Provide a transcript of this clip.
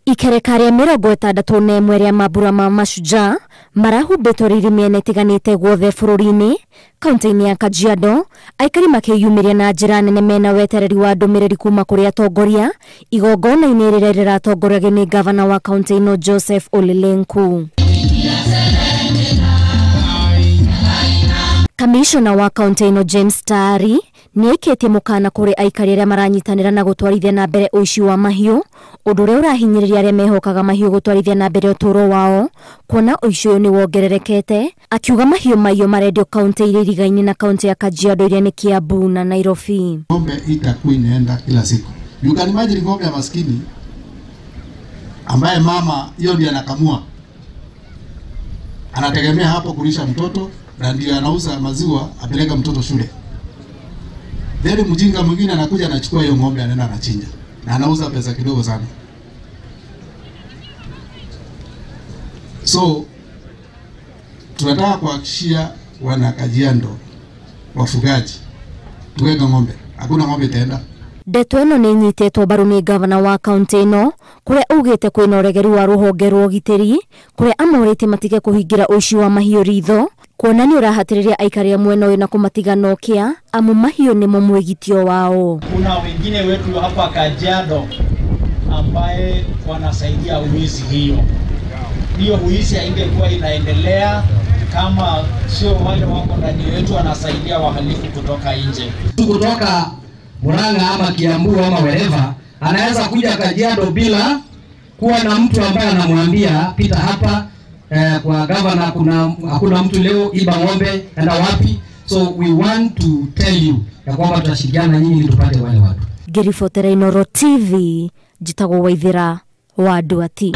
Ikerekare mirongo itandatu na imwe ria mambura ma Mashujaa marahumbitwo ririmiene itiganite guothe bururi-ini kaunti-ini ya Kajiado, aikari makiyumiria na njira nene mena wetereri wa ndumiriri kuma kuri atongoria igongona-ini riria riratongoragio ni gavana wa kaunti ino Joseph Ole Lenku. Kamishona wa kaunti ino James Tari ni aikitie mukana kuri aikari aria maranyitanira na gutwarithia na mbere uici wa mahiu, undu uria urahinyiriria aria mehokaga mahiu gutwarithia na mbere uturo wao, kuona uici uyu ni wongererekete, akiuga mahiu mayo marendio kaunti iria irigaine na kaunti ya Kajiado iria ni Kiambu na Nairobi. Ng'ombe itakuwa inaenda kila siku. You can imagine ng'ombe ya maskini ambaye mama hiyo ndiye anakamua, anategemea hapo kulisha mtoto na ndio anauza maziwa apeleka mtoto shule. Then mjinga mwingine anakuja anachukua hiyo ng'ombe anaenda anachinja na anauza pesa kidogo sana. So tunataka kuhakikishia wana Kajiado wafugaji tuweke ng'ombe, hakuna ng'ombe itaenda. Ndeto ino ni nyitetwo mbaru ni gavana wa kaunti ino kuria ugite kwina uregeru wa ruhonge rwa ugitiri kuria amorite matige kuhingira uici wa mahiu ritho, kuona ni urahatiriria aikari mwena uyu na kumatiga nokia amu mahiu ni mwigitio wao. Kuna wengine wetu hapa Kajiado ambaye wanasaidia uizi hiyo uizi haingekuwa inaendelea kama sio wale wako ndani yetu wanasaidia wahalifu kutoka nje. Kutoka Murang'a ama Kiambu ama wherever anaweza kuja Kajiado bila kuwa na mtu ambaye anamwambia pita hapa kwa governor hakuna mtu leo iba ng'ombe enda wapi. So we want to tell you ya kwamba tutashirikiana nyinyi ili tupate wale watu. Ngiribotera Inooro TV, Jitagwo Waithira wa Nduati.